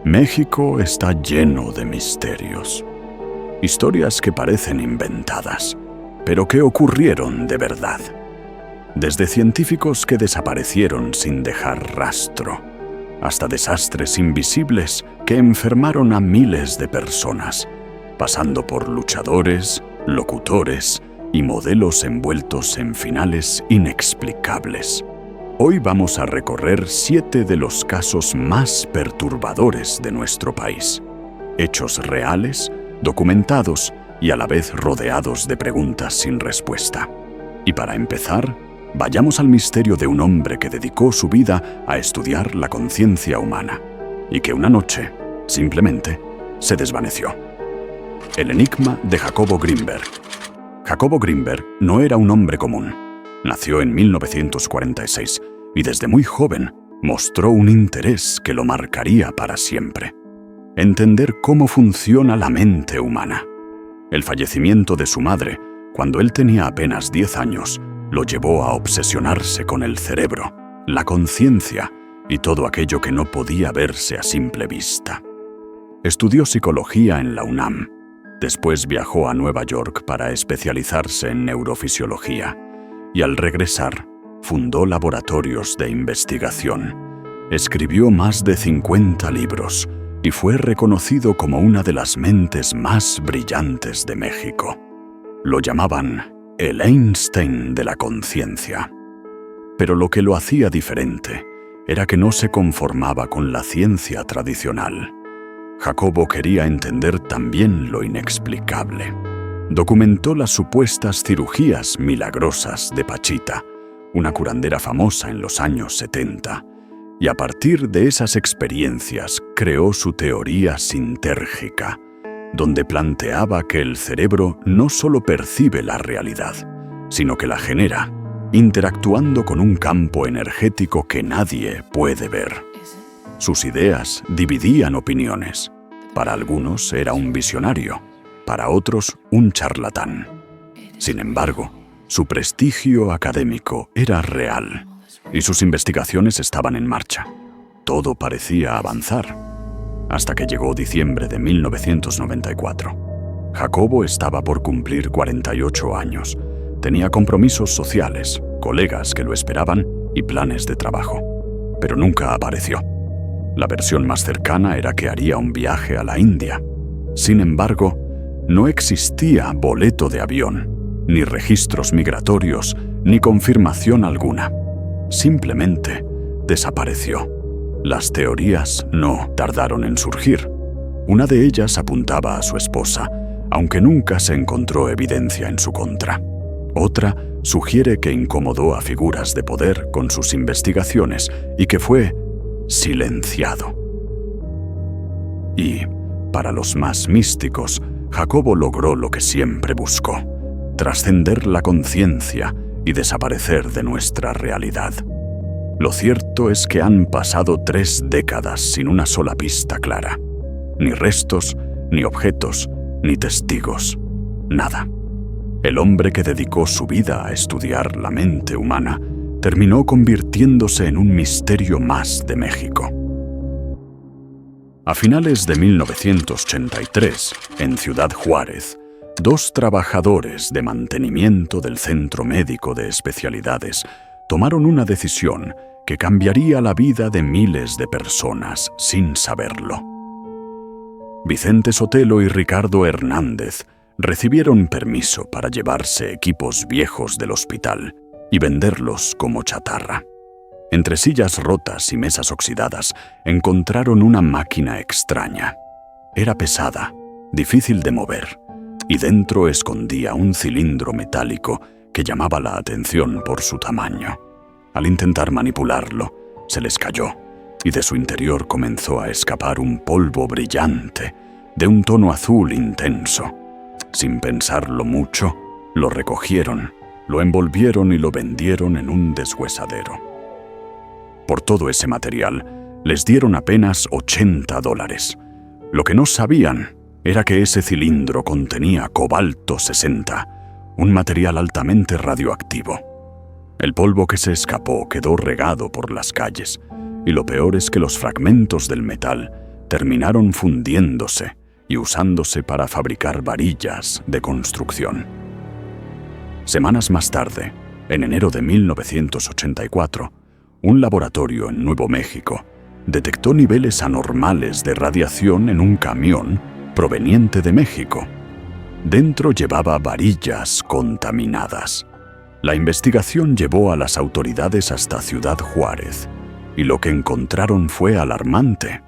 México está lleno de misterios. Historias que parecen inventadas, pero que ocurrieron de verdad. Desde científicos que desaparecieron sin dejar rastro, hasta desastres invisibles que enfermaron a miles de personas, pasando por luchadores, locutores y modelos envueltos en finales inexplicables. Hoy vamos a recorrer 7 de los casos más perturbadores de nuestro país. Hechos reales, documentados y a la vez rodeados de preguntas sin respuesta. Y para empezar, vayamos al misterio de un hombre que dedicó su vida a estudiar la conciencia humana y que una noche, simplemente, se desvaneció. El enigma de Jacobo Grinberg. Jacobo Grinberg no era un hombre común. Nació en 1946 y desde muy joven mostró un interés que lo marcaría para siempre. Entender cómo funciona la mente humana. El fallecimiento de su madre, cuando él tenía apenas 10 años, lo llevó a obsesionarse con el cerebro, la conciencia y todo aquello que no podía verse a simple vista. Estudió psicología en la UNAM. Después viajó a Nueva York para especializarse en neurofisiología y al regresar fundó laboratorios de investigación. Escribió más de 50 libros y fue reconocido como una de las mentes más brillantes de México. Lo llamaban el Einstein de la conciencia. Pero lo que lo hacía diferente era que no se conformaba con la ciencia tradicional. Jacobo quería entender también lo inexplicable. Documentó las supuestas cirugías milagrosas de Pachita, una curandera famosa en los años 70, y a partir de esas experiencias creó su teoría sintérgica, donde planteaba que el cerebro no solo percibe la realidad, sino que la genera, interactuando con un campo energético que nadie puede ver. Sus ideas dividían opiniones. Para algunos era un visionario, para otros un charlatán. Sin embargo, su prestigio académico era real y sus investigaciones estaban en marcha. Todo parecía avanzar, hasta que llegó diciembre de 1994. Jacobo estaba por cumplir 48 años. Tenía compromisos sociales, colegas que lo esperaban y planes de trabajo. Pero nunca apareció. La versión más cercana era que haría un viaje a la India. Sin embargo, no existía boleto de avión, ni registros migratorios, ni confirmación alguna. Simplemente desapareció. Las teorías no tardaron en surgir. Una de ellas apuntaba a su esposa, aunque nunca se encontró evidencia en su contra. Otra sugiere que incomodó a figuras de poder con sus investigaciones y que fue silenciado. Y, para los más místicos, Jacobo logró lo que siempre buscó: trascender la conciencia y desaparecer de nuestra realidad. Lo cierto es que han pasado 3 décadas sin una sola pista clara. Ni restos, ni objetos, ni testigos. Nada. El hombre que dedicó su vida a estudiar la mente humana terminó convirtiéndose en un misterio más de México. A finales de 1983, en Ciudad Juárez, 2 trabajadores de mantenimiento del Centro Médico de Especialidades tomaron una decisión que cambiaría la vida de miles de personas sin saberlo. Vicente Sotelo y Ricardo Hernández recibieron permiso para llevarse equipos viejos del hospital y venderlos como chatarra. Entre sillas rotas y mesas oxidadas encontraron una máquina extraña. Era pesada, difícil de mover, y dentro escondía un cilindro metálico que llamaba la atención por su tamaño. Al intentar manipularlo, se les cayó, y de su interior comenzó a escapar un polvo brillante, de un tono azul intenso. Sin pensarlo mucho, lo recogieron, lo envolvieron y lo vendieron en un deshuesadero. Por todo ese material, les dieron apenas $80. Lo que no sabían era que ese cilindro contenía cobalto 60, un material altamente radioactivo. El polvo que se escapó quedó regado por las calles, y lo peor es que los fragmentos del metal terminaron fundiéndose y usándose para fabricar varillas de construcción. Semanas más tarde, en enero de 1984, un laboratorio en Nuevo México detectó niveles anormales de radiación en un camión proveniente de México. Dentro llevaba varillas contaminadas. La investigación llevó a las autoridades hasta Ciudad Juárez, y lo que encontraron fue alarmante.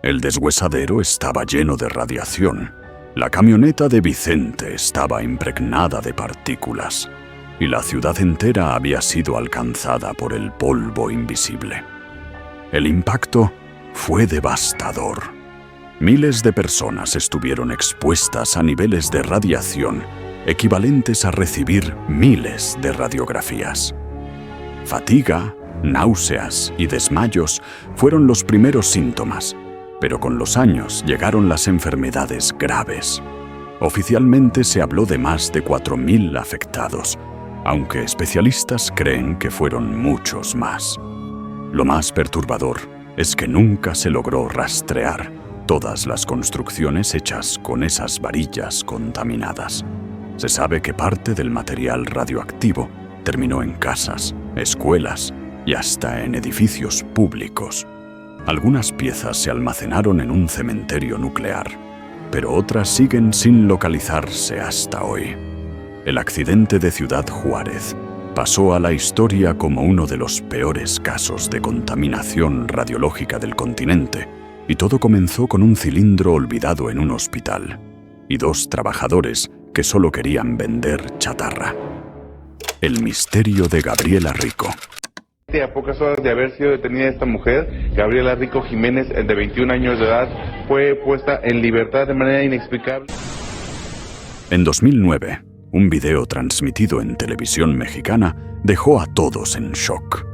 El deshuesadero estaba lleno de radiación, la camioneta de Vicente estaba impregnada de partículas, y la ciudad entera había sido alcanzada por el polvo invisible. El impacto fue devastador. Miles de personas estuvieron expuestas a niveles de radiación equivalentes a recibir miles de radiografías. Fatiga, náuseas y desmayos fueron los primeros síntomas, pero con los años llegaron las enfermedades graves. Oficialmente se habló de más de 4.000 afectados, aunque especialistas creen que fueron muchos más. Lo más perturbador es que nunca se logró rastrear todas las construcciones hechas con esas varillas contaminadas. Se sabe que parte del material radioactivo terminó en casas, escuelas y hasta en edificios públicos. Algunas piezas se almacenaron en un cementerio nuclear, pero otras siguen sin localizarse hasta hoy. El accidente de Ciudad Juárez pasó a la historia como uno de los peores casos de contaminación radiológica del continente, y todo comenzó con un cilindro olvidado en un hospital y 2 trabajadores que solo querían vender chatarra. El misterio de Gabriela Rico. A pocas horas de haber sido detenida esta mujer, Gabriela Rico Jiménez, de 21 años de edad, fue puesta en libertad de manera inexplicable. En 2009, un video transmitido en televisión mexicana dejó a todos en shock.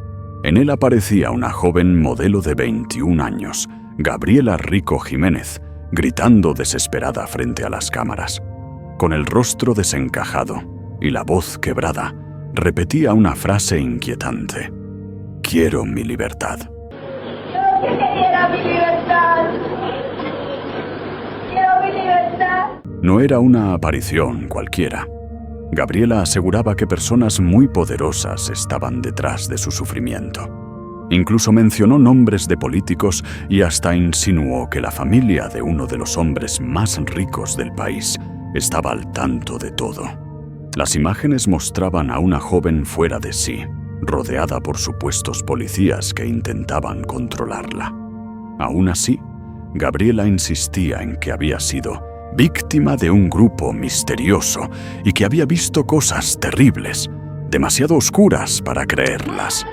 En él aparecía una joven modelo de 21 años, Gabriela Rico Jiménez, gritando desesperada frente a las cámaras. Con el rostro desencajado y la voz quebrada, repetía una frase inquietante: «Quiero mi libertad». ¡Yo quería mi libertad! ¡Quiero mi libertad! No era una aparición cualquiera. Gabriela aseguraba que personas muy poderosas estaban detrás de su sufrimiento. Incluso mencionó nombres de políticos y hasta insinuó que la familia de uno de los hombres más ricos del país estaba al tanto de todo. Las imágenes mostraban a una joven fuera de sí, rodeada por supuestos policías que intentaban controlarla. Aún así, Gabriela insistía en que había sido víctima de un grupo misterioso y que había visto cosas terribles, demasiado oscuras para creerlas.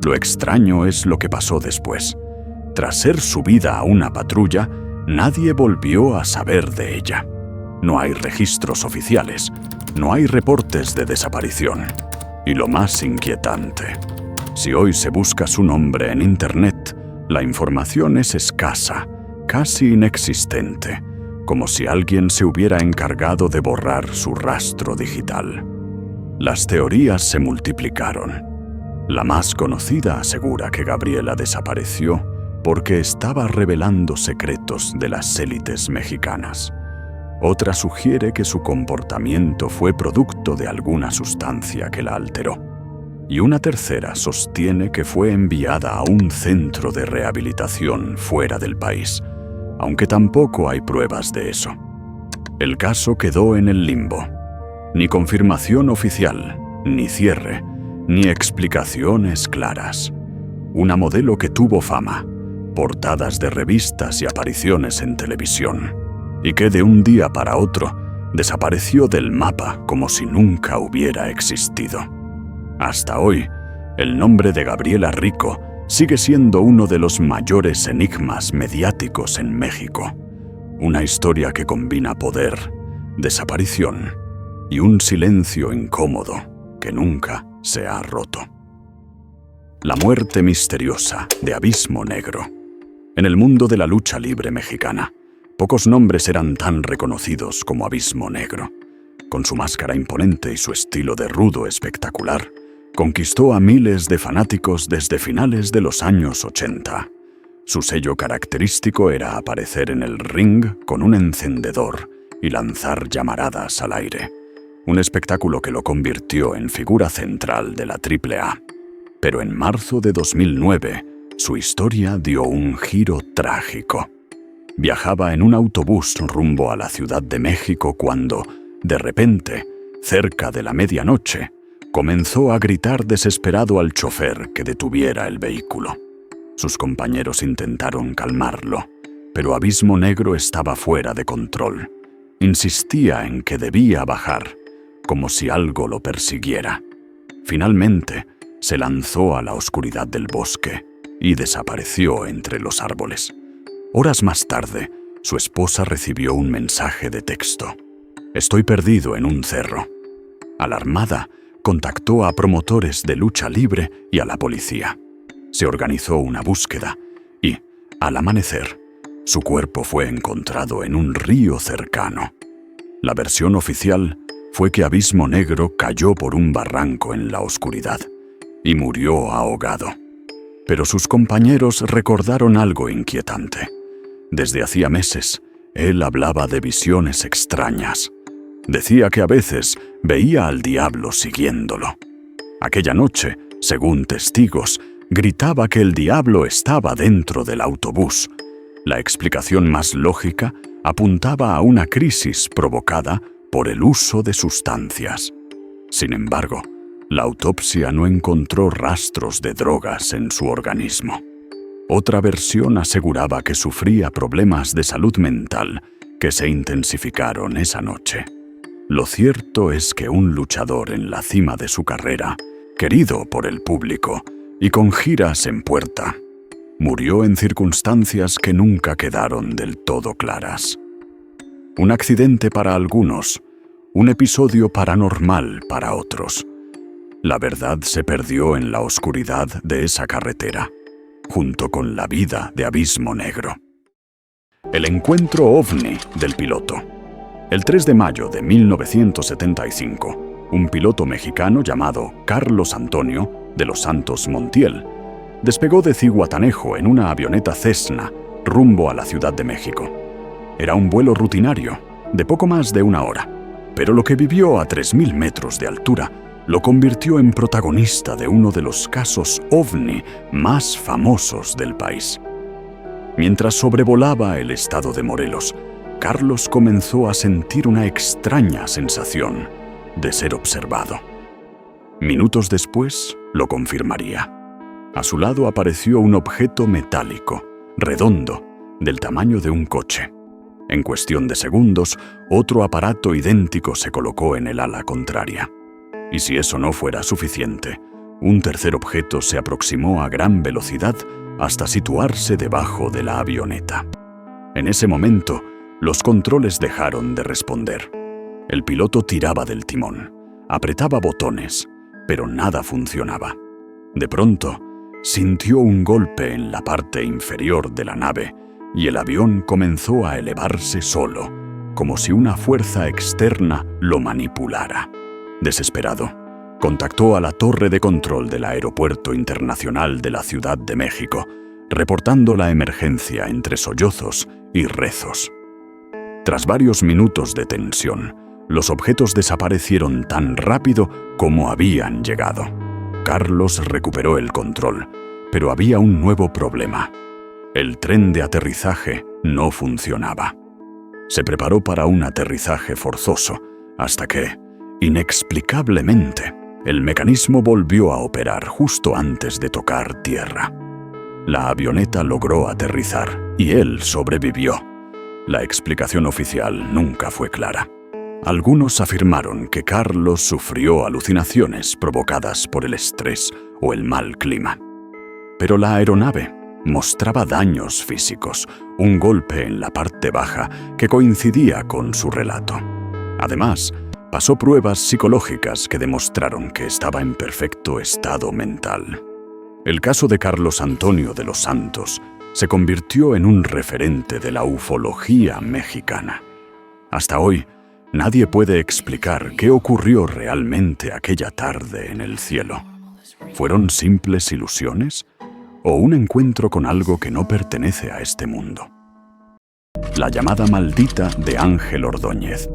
Lo extraño es lo que pasó después. Tras ser subida a una patrulla, nadie volvió a saber de ella. No hay registros oficiales, no hay reportes de desaparición. Y lo más inquietante, si hoy se busca su nombre en Internet, la información es escasa, casi inexistente, como si alguien se hubiera encargado de borrar su rastro digital. Las teorías se multiplicaron. La más conocida asegura que Gabriela desapareció porque estaba revelando secretos de las élites mexicanas. Otra sugiere que su comportamiento fue producto de alguna sustancia que la alteró. Y una tercera sostiene que fue enviada a un centro de rehabilitación fuera del país, aunque tampoco hay pruebas de eso. El caso quedó en el limbo. Ni confirmación oficial, ni cierre, ni explicaciones claras. Una modelo que tuvo fama, portadas de revistas y apariciones en televisión, y que de un día para otro desapareció del mapa como si nunca hubiera existido. Hasta hoy, el nombre de Gabriela Rico sigue siendo uno de los mayores enigmas mediáticos en México. Una historia que combina poder, desaparición y un silencio incómodo que nunca se ha roto. La muerte misteriosa de Abismo Negro. En el mundo de la lucha libre mexicana, pocos nombres eran tan reconocidos como Abismo Negro. Con su máscara imponente y su estilo de rudo espectacular, conquistó a miles de fanáticos desde finales de los años 80. Su sello característico era aparecer en el ring con un encendedor y lanzar llamaradas al aire. Un espectáculo que lo convirtió en figura central de la AAA. Pero en marzo de 2009, su historia dio un giro trágico. Viajaba en un autobús rumbo a la Ciudad de México cuando, de repente, cerca de la medianoche, comenzó a gritar desesperado al chofer que detuviera el vehículo. Sus compañeros intentaron calmarlo, pero Abismo Negro estaba fuera de control. Insistía en que debía bajar, como si algo lo persiguiera. Finalmente, se lanzó a la oscuridad del bosque y desapareció entre los árboles. Horas más tarde, su esposa recibió un mensaje de texto. «Estoy perdido en un cerro». Alarmada, contactó a promotores de lucha libre y a la policía. Se organizó una búsqueda y, al amanecer, su cuerpo fue encontrado en un río cercano. La versión oficial fue que Abismo Negro cayó por un barranco en la oscuridad y murió ahogado. Pero sus compañeros recordaron algo inquietante. Desde hacía meses, él hablaba de visiones extrañas. Decía que a veces veía al diablo siguiéndolo. Aquella noche, según testigos, gritaba que el diablo estaba dentro del autobús. La explicación más lógica apuntaba a una crisis provocada por el uso de sustancias. Sin embargo, la autopsia no encontró rastros de drogas en su organismo. Otra versión aseguraba que sufría problemas de salud mental que se intensificaron esa noche. Lo cierto es que un luchador en la cima de su carrera, querido por el público y con giras en puerta, murió en circunstancias que nunca quedaron del todo claras. Un accidente para algunos, un episodio paranormal para otros. La verdad se perdió en la oscuridad de esa carretera, junto con la vida de Abismo Negro. El encuentro ovni del piloto. El 3 de mayo de 1975, un piloto mexicano llamado Carlos Antonio de los Santos Montiel despegó de Zihuatanejo en una avioneta Cessna rumbo a la Ciudad de México. Era un vuelo rutinario, de poco más de una hora, pero lo que vivió a 3.000 metros de altura lo convirtió en protagonista de uno de los casos ovni más famosos del país. Mientras sobrevolaba el estado de Morelos, Carlos comenzó a sentir una extraña sensación de ser observado. Minutos después, lo confirmaría. A su lado apareció un objeto metálico, redondo, del tamaño de un coche. En cuestión de segundos, otro aparato idéntico se colocó en el ala contraria. Y si eso no fuera suficiente, un tercer objeto se aproximó a gran velocidad hasta situarse debajo de la avioneta. En ese momento, los controles dejaron de responder. El piloto tiraba del timón, apretaba botones, pero nada funcionaba. De pronto, sintió un golpe en la parte inferior de la nave y el avión comenzó a elevarse solo, como si una fuerza externa lo manipulara. Desesperado, contactó a la torre de control del Aeropuerto Internacional de la Ciudad de México, reportando la emergencia entre sollozos y rezos. Tras varios minutos de tensión, los objetos desaparecieron tan rápido como habían llegado. Carlos recuperó el control, pero había un nuevo problema. El tren de aterrizaje no funcionaba. Se preparó para un aterrizaje forzoso, hasta que, inexplicablemente, el mecanismo volvió a operar justo antes de tocar tierra. La avioneta logró aterrizar y él sobrevivió. La explicación oficial nunca fue clara. Algunos afirmaron que Carlos sufrió alucinaciones provocadas por el estrés o el mal clima. Pero la aeronave mostraba daños físicos, un golpe en la parte baja que coincidía con su relato. Además, Pasó pruebas psicológicas que demostraron que estaba en perfecto estado mental. El caso de Carlos Antonio de los Santos se convirtió en un referente de la ufología mexicana. Hasta hoy, nadie puede explicar qué ocurrió realmente aquella tarde en el cielo. ¿Fueron simples ilusiones o un encuentro con algo que no pertenece a este mundo? La llamada maldita de Ángel Ordóñez.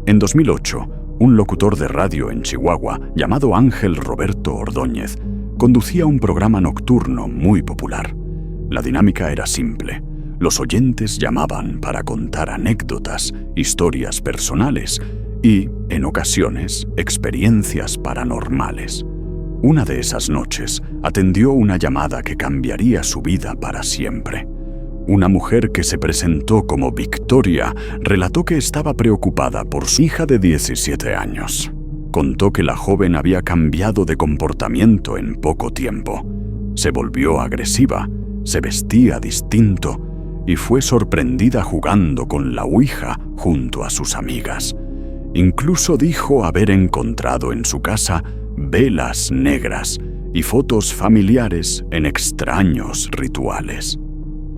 En 2008, un locutor de radio en Chihuahua llamado Ángel Roberto Ordóñez conducía un programa nocturno muy popular. La dinámica era simple. Los oyentes llamaban para contar anécdotas, historias personales y, en ocasiones, experiencias paranormales. Una de esas noches atendió una llamada que cambiaría su vida para siempre. Una mujer que se presentó como Victoria relató que estaba preocupada por su hija de 17 años. Contó que la joven había cambiado de comportamiento en poco tiempo. Se volvió agresiva, se vestía distinto y fue sorprendida jugando con la ouija junto a sus amigas. Incluso dijo haber encontrado en su casa velas negras y fotos familiares en extraños rituales.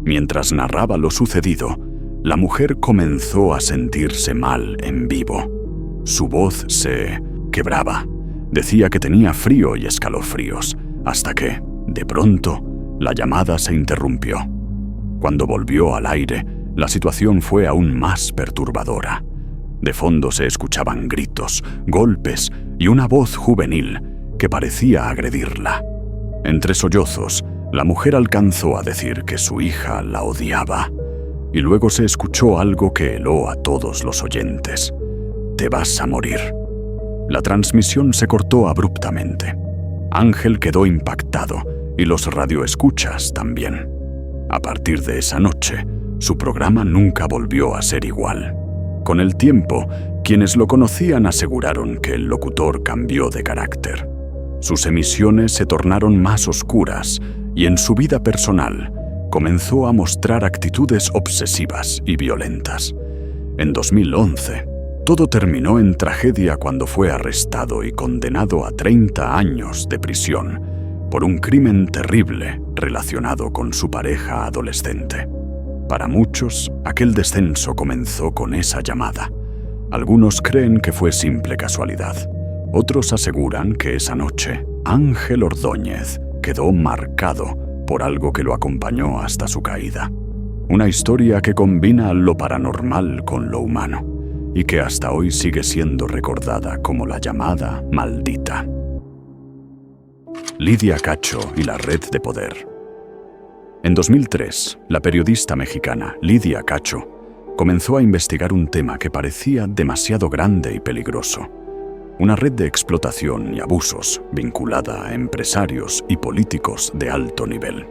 Mientras narraba lo sucedido, la mujer comenzó a sentirse mal en vivo. Su voz se quebraba. Decía que tenía frío y escalofríos, hasta que, de pronto, la llamada se interrumpió. Cuando volvió al aire, la situación fue aún más perturbadora. De fondo se escuchaban gritos, golpes y una voz juvenil que parecía agredirla. Entre sollozos, la mujer alcanzó a decir que su hija la odiaba, y luego se escuchó algo que heló a todos los oyentes. «Te vas a morir». La transmisión se cortó abruptamente. Ángel quedó impactado y los radioescuchas también. A partir de esa noche, su programa nunca volvió a ser igual. Con el tiempo, quienes lo conocían aseguraron que el locutor cambió de carácter. Sus emisiones se tornaron más oscuras y en su vida personal comenzó a mostrar actitudes obsesivas y violentas. En 2011, todo terminó en tragedia cuando fue arrestado y condenado a 30 años de prisión por un crimen terrible relacionado con su pareja adolescente. Para muchos, aquel descenso comenzó con esa llamada. Algunos creen que fue simple casualidad. Otros aseguran que esa noche, Ángel Ordóñez quedó marcado por algo que lo acompañó hasta su caída. Una historia que combina lo paranormal con lo humano y que hasta hoy sigue siendo recordada como la llamada maldita. Lidia Cacho y la red de poder. En 2003, la periodista mexicana Lidia Cacho comenzó a investigar un tema que parecía demasiado grande y peligroso: una red de explotación y abusos vinculada a empresarios y políticos de alto nivel.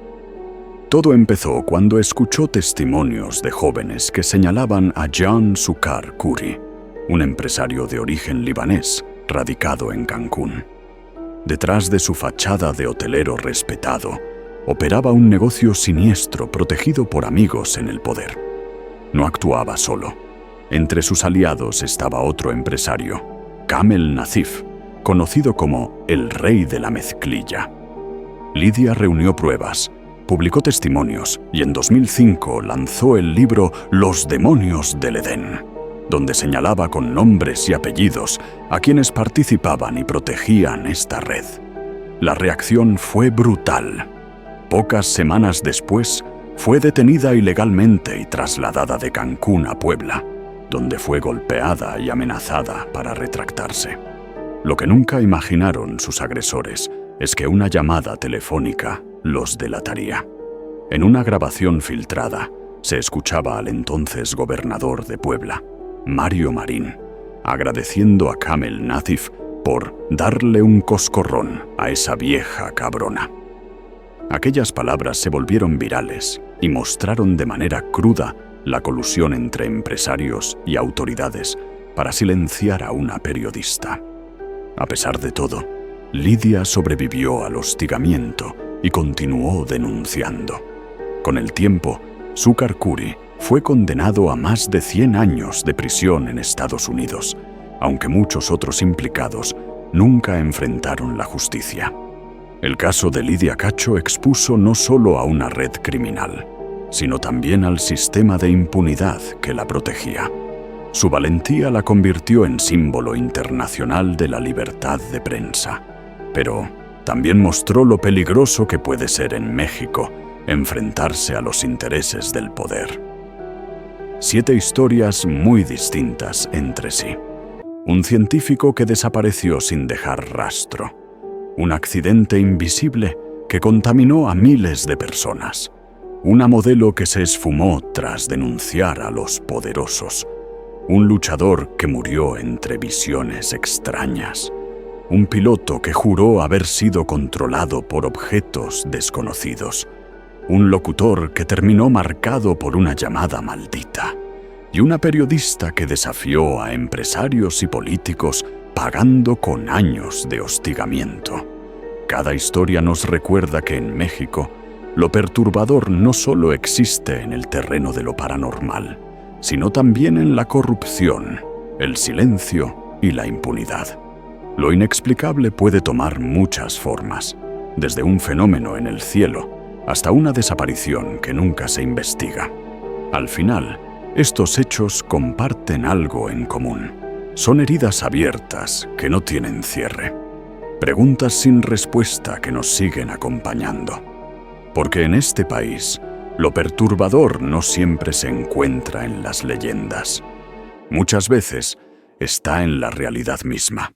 Todo empezó cuando escuchó testimonios de jóvenes que señalaban a John Sukkar Kuri, un empresario de origen libanés radicado en Cancún. Detrás de su fachada de hotelero respetado, operaba un negocio siniestro protegido por amigos en el poder. No actuaba solo. Entre sus aliados estaba otro empresario, Kamel Nazif, conocido como el rey de la mezclilla. Lidia reunió pruebas, publicó testimonios y en 2005 lanzó el libro Los demonios del Edén, donde señalaba con nombres y apellidos a quienes participaban y protegían esta red. La reacción fue brutal. Pocas semanas después, fue detenida ilegalmente y trasladada de Cancún a Puebla, donde fue golpeada y amenazada para retractarse. Lo que nunca imaginaron sus agresores es que una llamada telefónica los delataría. En una grabación filtrada, se escuchaba al entonces gobernador de Puebla, Mario Marín, agradeciendo a Kamel Nazif por darle un coscorrón a esa vieja cabrona. Aquellas palabras se volvieron virales y mostraron de manera cruda la colusión entre empresarios y autoridades para silenciar a una periodista. A pesar de todo, Lidia sobrevivió al hostigamiento y continuó denunciando. Con el tiempo, Sukkar Kuri fue condenado a más de 100 años de prisión en Estados Unidos, aunque muchos otros implicados nunca enfrentaron la justicia. El caso de Lidia Cacho expuso no solo a una red criminal, sino también al sistema de impunidad que la protegía. Su valentía la convirtió en símbolo internacional de la libertad de prensa, pero también mostró lo peligroso que puede ser en México enfrentarse a los intereses del poder. 7 historias muy distintas entre sí. Un científico que desapareció sin dejar rastro. Un accidente invisible que contaminó a miles de personas. Una modelo que se esfumó tras denunciar a los poderosos. Un luchador que murió entre visiones extrañas. Un piloto que juró haber sido controlado por objetos desconocidos. Un locutor que terminó marcado por una llamada maldita. Y una periodista que desafió a empresarios y políticos pagando con años de hostigamiento. Cada historia nos recuerda que en México, lo perturbador no solo existe en el terreno de lo paranormal, sino también en la corrupción, el silencio y la impunidad. Lo inexplicable puede tomar muchas formas, desde un fenómeno en el cielo hasta una desaparición que nunca se investiga. Al final, estos hechos comparten algo en común. Son heridas abiertas que no tienen cierre. Preguntas sin respuesta que nos siguen acompañando. Porque en este país, lo perturbador no siempre se encuentra en las leyendas. Muchas veces está en la realidad misma.